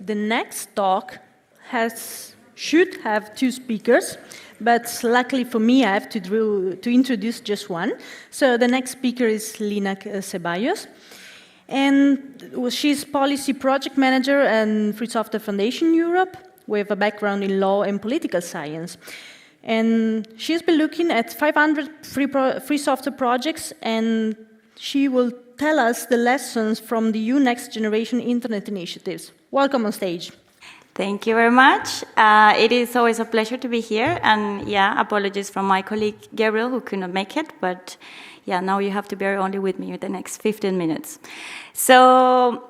the next talk should have two speakers, but luckily for me, I have to introduce just one. So the next speaker is Lina Ceballos, and she's policy project manager at Free Software Foundation Europe, with a background in law and political science. And she's been looking at 500 free software projects, and she will tell us the lessons from the EU Next Generation Internet initiatives. Welcome on stage. Thank you very much. It is always a pleasure to be here. And yeah, apologies from my colleague Gabriel, who could not make it. But yeah, now you have to bear only with me the next 15 minutes. So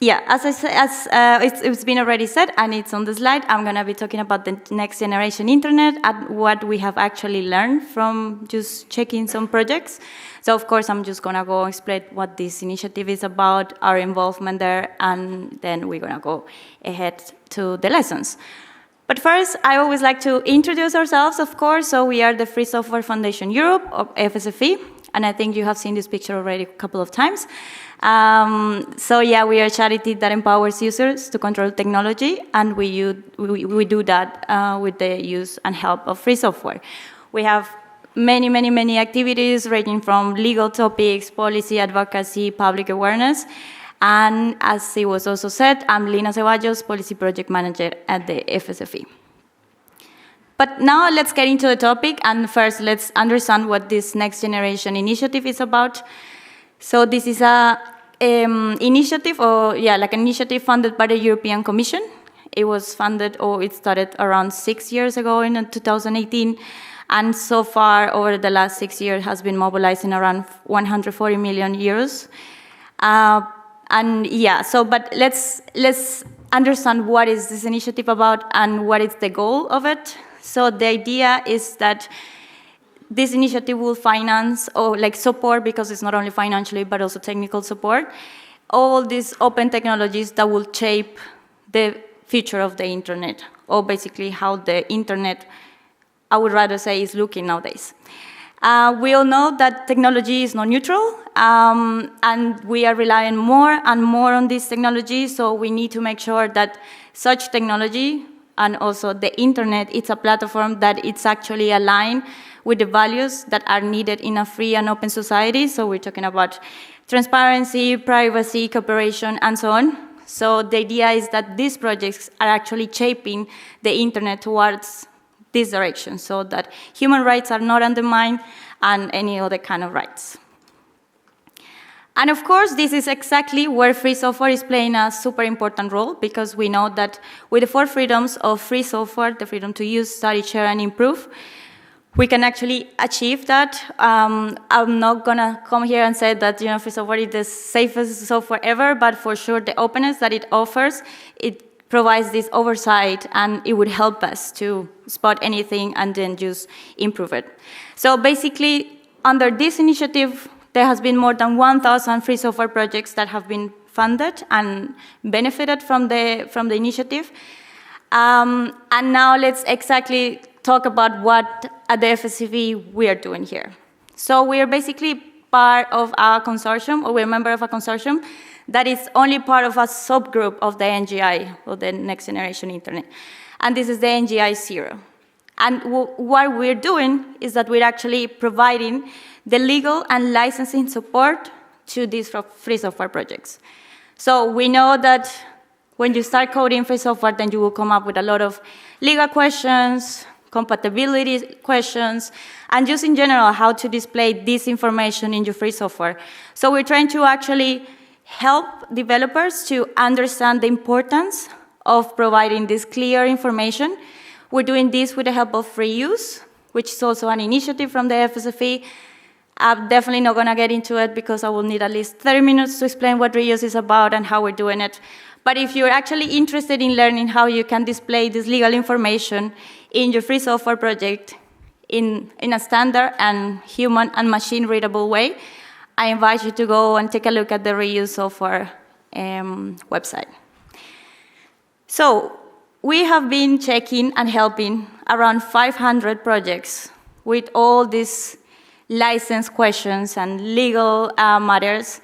yeah, as I said, it's been already said, and it's on the slide, I'm going to be talking about the next generation internet and what we have actually learned from just checking some projects. So of course, I'm just going to go explain what this initiative is about, our involvement there, and then we're going to go ahead to the lessons. But first, I always like to introduce ourselves, of course. So we are the Free Software Foundation Europe, or FSFE, and I think you have seen this picture already a couple of times. So yeah, we are a charity that empowers users to control technology, and we do that with the use and help of free software. We have many activities ranging from legal topics, policy advocacy, public awareness. And as it was also said, I'm Lina Ceballos, Policy Project Manager at the FSFE. But now let's get into the topic, and first let's understand what this Next Generation initiative is about. So this is an initiative funded by the European Commission. It was funded, or it started around 6 years ago in 2018. And so far, over the last 6 years, has been mobilizing around 140 million euros. But let's understand what is this initiative about and what is the goal of it. So the idea is that this initiative will finance or support, because it's not only financially but also technical support, all these open technologies that will shape the future of the internet, or basically how the internet, I would rather say, is looking nowadays. We all know that technology is not neutral, and we are relying more and more on this technology, so we need to make sure that such technology and also the internet, it's a platform that it's actually aligned with the values that are needed in a free and open society. So we're talking about transparency, privacy, cooperation, and so on. So the idea is that these projects are actually shaping the internet towards this direction, so that human rights are not undermined and any other kind of rights. And of course, this is exactly where free software is playing a super important role, because we know that with the 4 freedoms of free software, the freedom to use, study, share, and improve, we can actually achieve that. I'm not gonna come here and say that free software is the safest software ever, but for sure the openness that it offers, it provides this oversight, and it would help us to spot anything and then just improve it. So basically, under this initiative, there has been more than 1,000 free software projects that have been funded and benefited from the initiative. And now let's exactly talk about what at the FSCV we are doing here. So we are basically part of a consortium, or we're a member of a consortium that is only part of a subgroup of the NGI, or the Next Generation Internet. And this is the NGI 0. And what we're doing is that we're actually providing the legal and licensing support to these free software projects. So we know that when you start coding free software, then you will come up with a lot of legal questions, compatibility questions, and just in general, how to display this information in your free software. So we're trying to actually help developers to understand the importance of providing this clear information. We're doing this with the help of free use, which is also an initiative from the FSFE. I'm definitely not going to get into it because I will need at least 30 minutes to explain what reuse is about and how we're doing it. But if you're actually interested in learning how you can display this legal information in your free software project in a standard and human and machine-readable way, I invite you to go and take a look at the reuse software website. So we have been checking and helping around 500 projects with all these license questions and legal matters.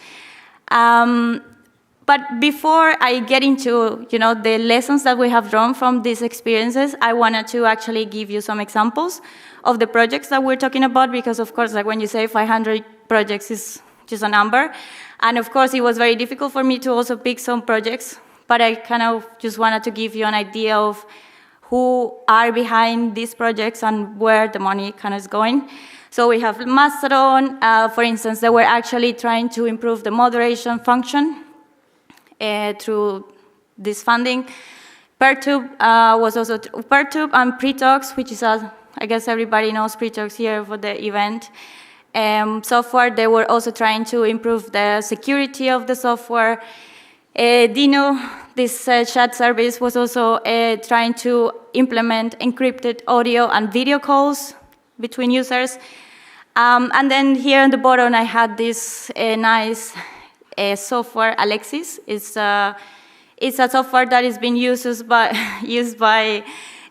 But before I get into, the lessons that we have drawn from these experiences, I wanted to actually give you some examples of the projects that we're talking about, because of course, like when you say 500 projects is just a number. And of course, it was very difficult for me to also pick some projects, but I kind of just wanted to give you an idea of who are behind these projects and where the money kind of is going. So we have Mastodon, for instance, they were actually trying to improve the moderation function through this funding. Pertube was also Pertube and Pretalks, which is I guess everybody knows Pretalks here for the event. Software, they were also trying to improve the security of the software. Dino, this chat service, was also trying to implement encrypted audio and video calls between users. And then here on the bottom, I had this nice software, Alexis. It's a software that is being used by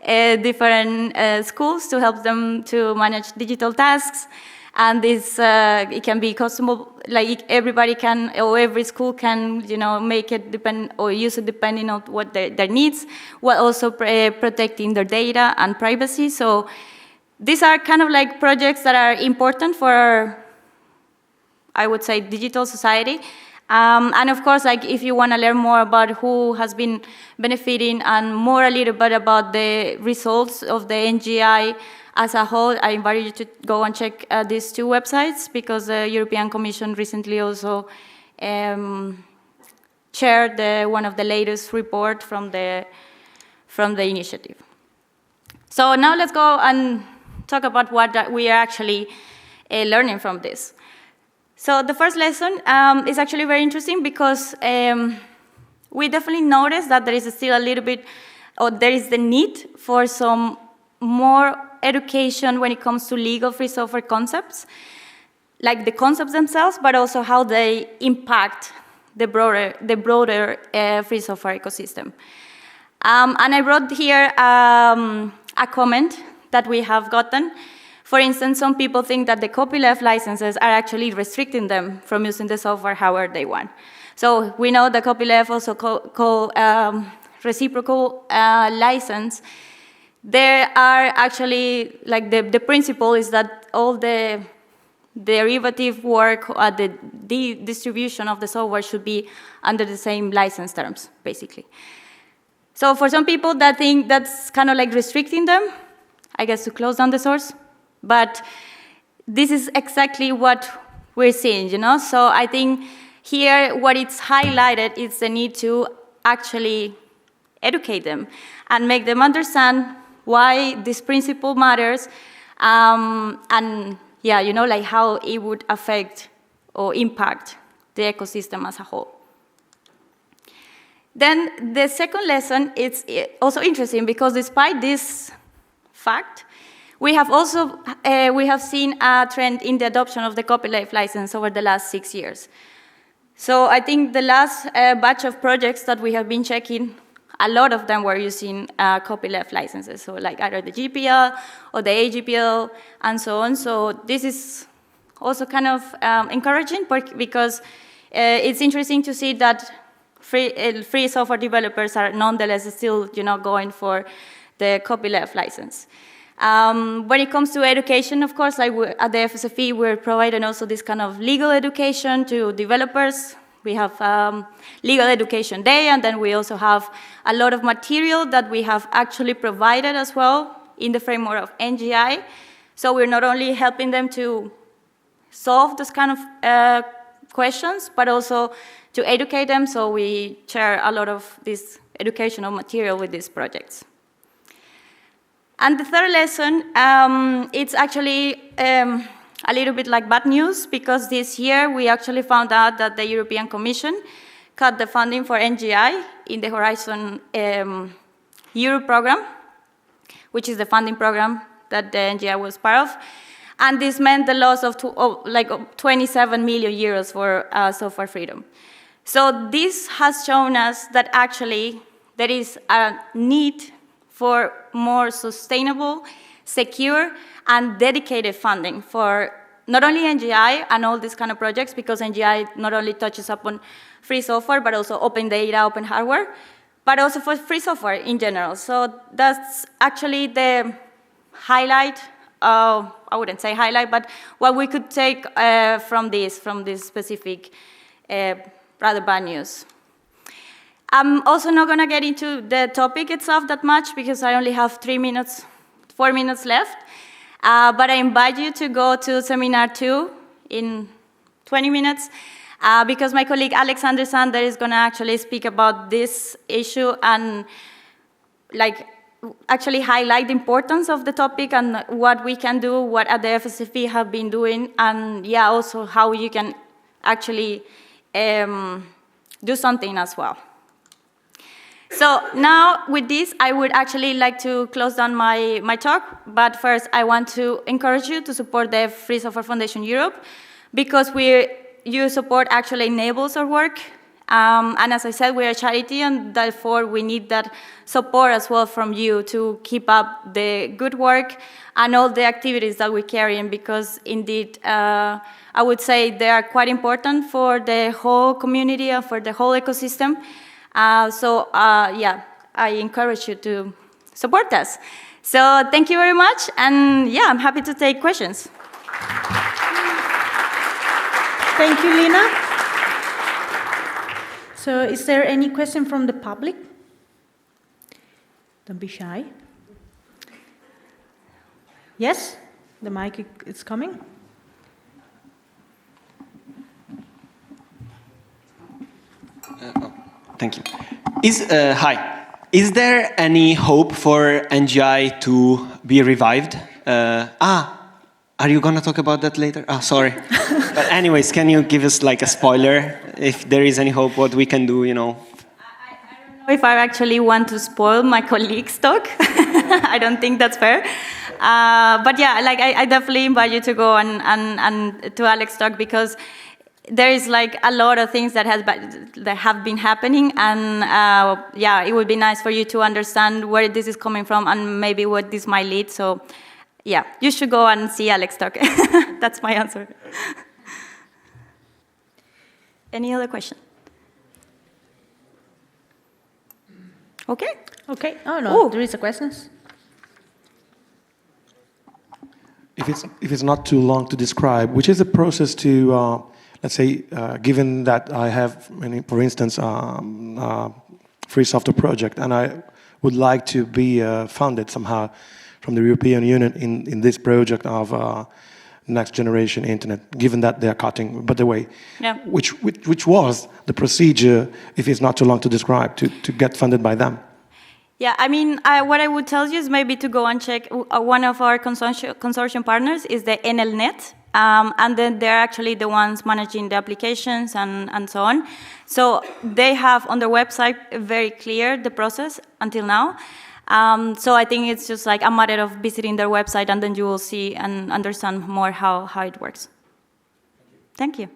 different schools to help them to manage digital tasks. And this, it can be customizable, like everybody can, or every school can, make it depend or use it depending on what their needs, while also protecting their data and privacy. So these are kind of like projects that are important for, I would say, digital society. And of course, like if you want to learn more about who has been benefiting and more a little bit about the results of the NGI as a whole, I invite you to go and check these two websites, because the European Commission recently also shared one of the latest report from the initiative. So now let's go and talk about what we are actually learning from this. So the first lesson is actually very interesting, because we definitely noticed that there is still a little bit, or there is the need for some more education when it comes to legal free software concepts, like the concepts themselves, but also how they impact the broader free software ecosystem. And I wrote here a comment that we have gotten. For instance, some people think that the copyleft licenses are actually restricting them from using the software however they want. So we know the copyleft, also called reciprocal license. There are actually, like the principle is that all the derivative work or the distribution of the software should be under the same license terms, basically. So for some people that think that's kind of like restricting them, I guess, to close down the source. But this is exactly what we're seeing, So I think here what it's highlighted is the need to actually educate them and make them understand why this principle matters, and yeah, like how it would affect or impact the ecosystem as a whole. Then the second lesson is also interesting, because despite this fact, we have seen a trend in the adoption of the copyleft license over the last 6 years. So I think the last batch of projects that we have been checking, a lot of them were using copyleft licenses, so like either the GPL or the AGPL and so on. So this is also kind of encouraging, because it's interesting to see that free software developers are nonetheless still, going for the copyleft license. When it comes to education, of course, like at the FSFE, we're providing also this kind of legal education to developers. We have Legal Education Day, and then we also have a lot of material that we have actually provided as well in the framework of NGI. So we're not only helping them to solve this kind of questions, but also to educate them. So we share a lot of this educational material with these projects. And the third lesson, it's actually a little bit like bad news, because this year we actually found out that the European Commission cut the funding for NGI in the Horizon Europe program, which is the funding program that the NGI was part of. And this meant the loss of 27 million euros for software freedom. So this has shown us that actually there is a need for more sustainable, secure, and dedicated funding for not only NGI and all these kind of projects, because NGI not only touches upon free software, but also open data, open hardware, but also for free software in general. So that's actually the highlight. I wouldn't say highlight, but what we could take from this specific rather bad news. I'm also not going to get into the topic itself that much because I only have 4 minutes left. But I invite you to go to seminar 2 in 20 minutes because my colleague Alexander Sander is going to actually speak about this issue and actually highlight the importance of the topic and what we can do, what at the FSFE have been doing, and also how you can actually do something as well. So now with this, I would actually like to close down my talk, but first I want to encourage you to support the Free Software Foundation Europe because your support actually enables our work. And as I said, we're a charity and therefore we need that support as well from you to keep up the good work and all the activities that we're carrying because indeed, I would say they are quite important for the whole community and for the whole ecosystem. I encourage you to support us. So thank you very much, and I'm happy to take questions. Thank you, Lina. So is there any question from the public? Don't be shy. Yes, the mic is coming. Thank you. Hi. Is there any hope for NGI to be revived? Are you going to talk about that later? Sorry. But anyways, can you give us like a spoiler if there is any hope what we can do, I don't know if I actually want to spoil my colleague's talk. I don't think that's fair. But I definitely invite you to go and to Alex's talk because there is a lot of things that have been happening, and it would be nice for you to understand where this is coming from and maybe what this might lead. So, you should go and see Alex talk. That's my answer. Any other question? Okay. Okay. Oh no, there is a question. If it's not too long to describe, which is the process to let's say, given that I have, for instance, free software project, and I would like to be funded somehow from the European Union in this project of next generation internet, given that they are cutting, by the way, which was the procedure, if it's not too long to describe, to get funded by them? Yeah, I mean, what I would tell you is maybe to go and check. One of our consortium partners is the NLNet, and then they're actually the ones managing the applications and so on. So they have on their website very clear the process until now. So I think it's just a matter of visiting their website, and then you will see and understand more how it works. Thank you.